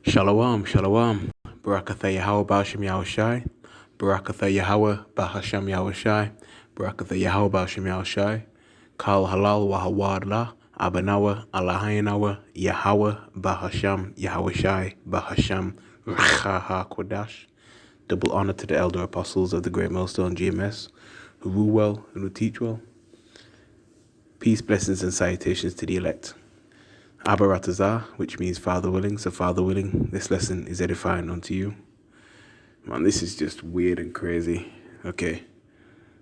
Shalom, shalom. Barakatha Yahweh Bashim Yahushai. Barakatha Yahweh Bahasham Yahushai. Barakatha Yahweh Bashim Yahushai. Kal Halal Wahawadla. Abanawa Allahayanawa Yahweh Bahasham Yahushai Bahasham Rachaha Kodash. Double honor to the elder apostles of the Great Millstone GMS who rule well and who teach well. Peace, blessings, and salutations to the elect. Abba Ratazah, which means Father willing. So Father willing, this lesson is edifying unto you. Man, this is just weird and crazy. Okay.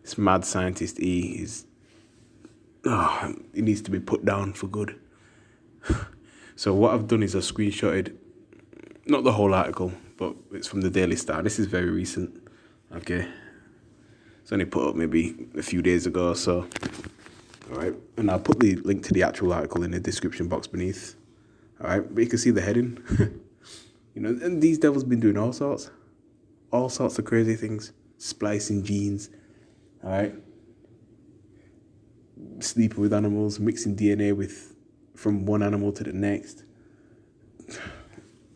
This mad scientist E is... he needs to be put down for good. So what I've done is I've screenshotted, not the whole article, but it's from the Daily Star. This is very recent. Okay. It's only put up maybe a few days ago or so. All right, and I'll put the link to the actual article in the description box beneath. All right, but you can see the heading. And these devils been doing all sorts of crazy things, splicing genes. All right, sleeping with animals, mixing DNA from one animal to the next,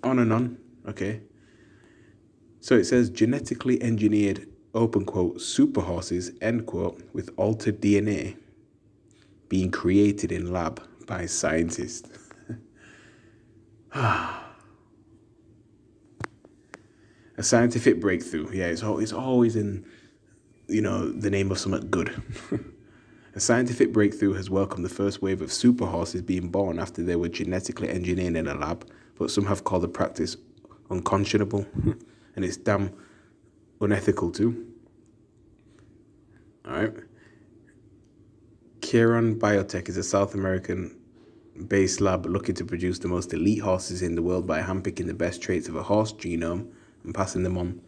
on and on. Okay, so it says genetically engineered open quote super horses end quote with altered DNA being created in lab by scientists. A scientific breakthrough. Yeah, it's always in, the name of something good. A scientific breakthrough has welcomed the first wave of super horses being born after they were genetically engineered in a lab, but some have called the practice unconscionable, and it's damn unethical too. All right. Chiron Biotech is a South American-based lab looking to produce the most elite horses in the world by handpicking the best traits of a horse genome and passing them on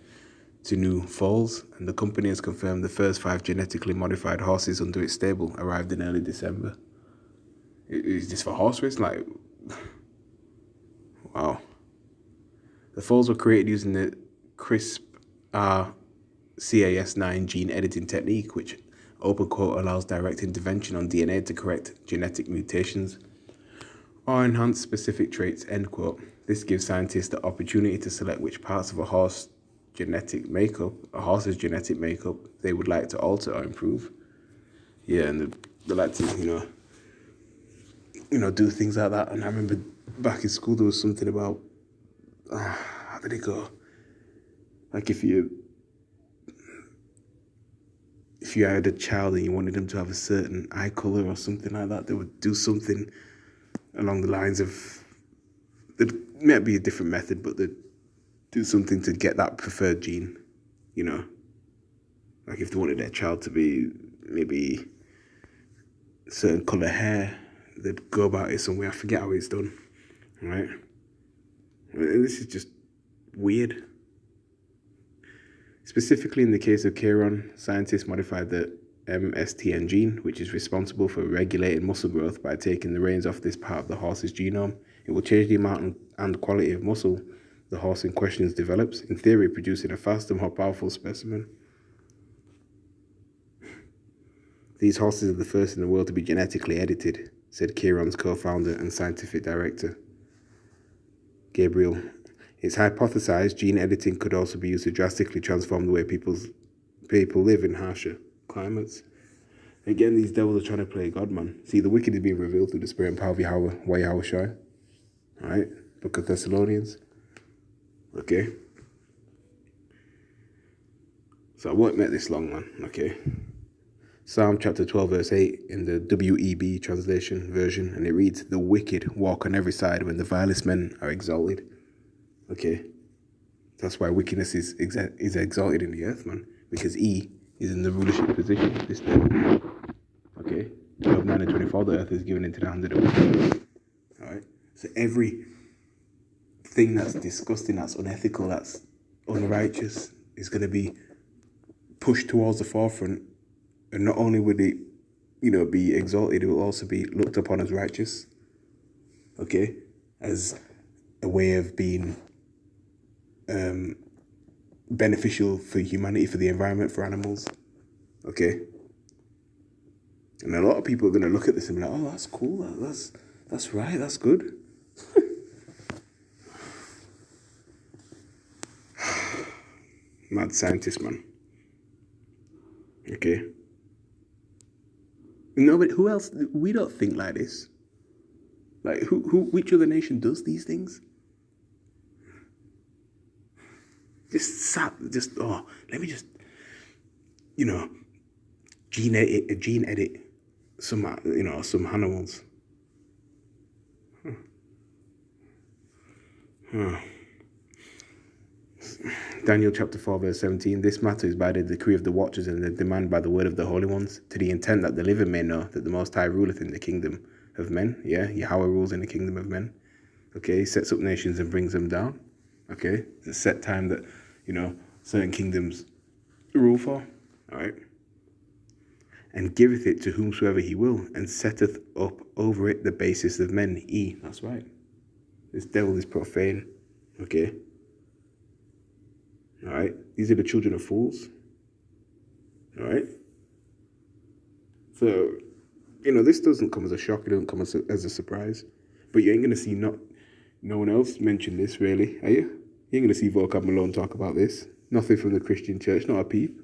to new foals. And the company has confirmed the first 5 genetically modified horses under its stable arrived in early December. Is this for horse race? Like, wow. The foals were created using the CRISPR Cas9 gene editing technique, which open quote allows direct intervention on DNA to correct genetic mutations or enhance specific traits, end quote. This gives scientists the opportunity to select which parts of a horse's genetic makeup they would like to alter or improve. Yeah, and they like to, do things like that. And I remember back in school there was something about, how did it go? Like if you had a child and you wanted them to have a certain eye color or something like that, they would do something along the lines of, it might be a different method, but they'd do something to get that preferred gene, Like if they wanted their child to be maybe a certain color hair, they'd go about it some way. I forget how it's done, right? This is just weird. Specifically in the case of Chiron, scientists modified the MSTN gene, which is responsible for regulating muscle growth by taking the reins off this part of the horse's genome. It will change the amount and quality of muscle the horse in question develops, in theory producing a faster, more powerful specimen. These horses are the first in the world to be genetically edited, said Chiron's co-founder and scientific director, Gabriel. It's hypothesized gene editing could also be used to drastically transform the way people live in harsher climates. Again, these devils are trying to play God, man. See, the wicked is being revealed through the spirit and power of Yahweh, Yahushai. All right? Book of Thessalonians. Okay? So I won't make this long, man. Okay? Psalm chapter 12, verse 8 in the WEB translation version, and it reads, "The wicked walk on every side when the vilest men are exalted." Okay? That's why wickedness is exalted in the earth, man. Because E is in the rulership position this day. Okay? 12, 9, and 24, the earth is given into the hand of the wicked. Alright? So every thing that's disgusting, that's unethical, that's unrighteous, is going to be pushed towards the forefront. And not only would it, be exalted, it will also be looked upon as righteous. Okay? As a way of being beneficial for humanity, for the environment, for animals. Okay? And a lot of people are going to look at this and be like, oh, that's cool, that's right, that's good. Mad scientist, man. Okay. Nobody, who else? We don't think like this. Like, which other nation does these things? Let me just, gene edit some animals. Daniel chapter 4 verse 17. This matter is by the decree of the watchers and the demand by the word of the holy ones, to the intent that the living may know that the Most High ruleth in the kingdom of men. Yeah, Yahweh rules in the kingdom of men. Okay, he sets up nations and brings them down. Okay, it's a set time that, certain kingdoms rule for. All right. And giveth it to whomsoever he will, and setteth up over it the basest of men. That's right. This devil is profane. Okay. All right. These are the children of fools. All right. So, this doesn't come as a shock. It doesn't come as a surprise. But you ain't going to see no one else mention this, really, are you? You ain't going to see Vocab Malone talk about this. Nothing from the Christian church, not a peep.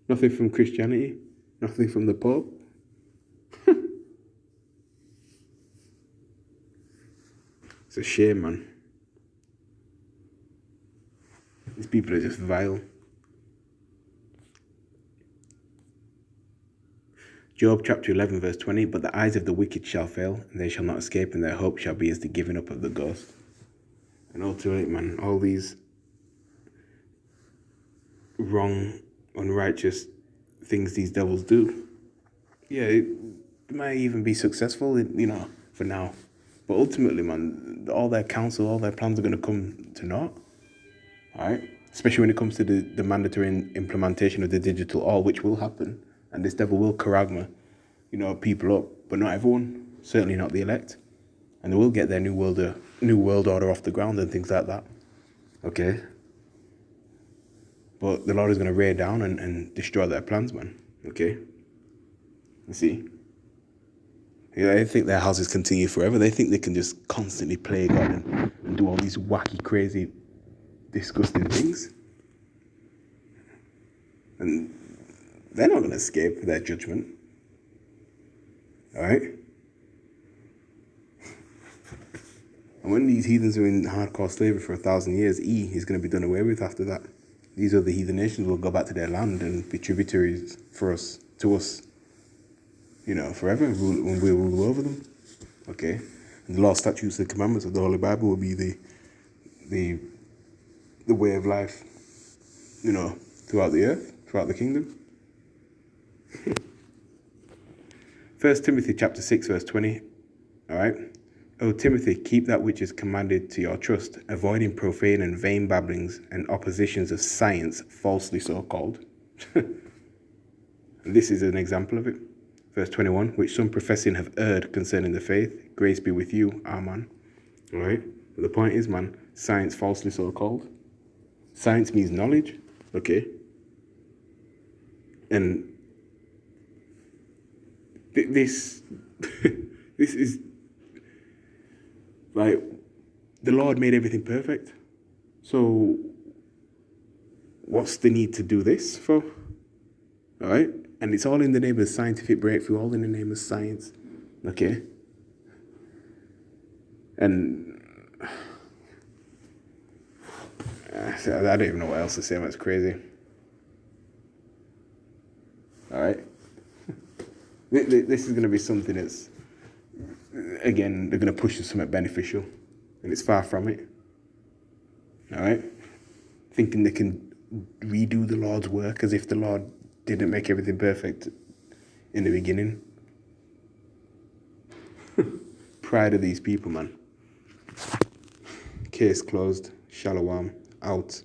Nothing from Christianity. Nothing from the Pope. It's a shame, man. These people are just vile. Job chapter 11 verse 20. But the eyes of the wicked shall fail, and they shall not escape, and their hope shall be as the giving up of the ghost. And ultimately, man, all these wrong, unrighteous things these devils do, yeah, it might even be successful, for now. But ultimately, man, all their counsel, all their plans are going to come to naught. All right? Especially when it comes to the mandatory implementation of the digital all, which will happen. And this devil will charagma, people up, but not everyone. Certainly not the elect. And they will get their new world order off the ground and things like that. Okay? But the Lord is going to rain down and destroy their plans, man. Okay? You see? Yeah, they think their houses continue forever. They think they can just constantly play God and do all these wacky, crazy, disgusting things. And they're not going to escape their judgment. All right? And when these heathens are in hardcore slavery for 1,000 years, is going to be done away with after that. These other heathen nations will go back to their land and be tributaries to us, forever, when we rule over them. Okay? And the law, statutes, and commandments of the Holy Bible will be the way of life, throughout the earth, throughout the kingdom. 1 Timothy chapter 6, verse 20. All right? O Timothy, keep that which is commanded to your trust, avoiding profane and vain babblings and oppositions of science, falsely so called. This is an example of it. Verse 21, which some professing have erred concerning the faith. Grace be with you, amen. All right? But the point is, man, science falsely so called. Science means knowledge. Okay? And this is like, the Lord made everything perfect. So what's the need to do this for? All right? And it's all in the name of scientific breakthrough, all in the name of science. Okay? And I don't even know what else to say. That's crazy. All right? This is going to be something that's, again, they're going to push to something beneficial. And it's far from it. All right? Thinking they can redo the Lord's work as if the Lord didn't make everything perfect in the beginning. Pride of these people, man. Case closed. Shalom. Out.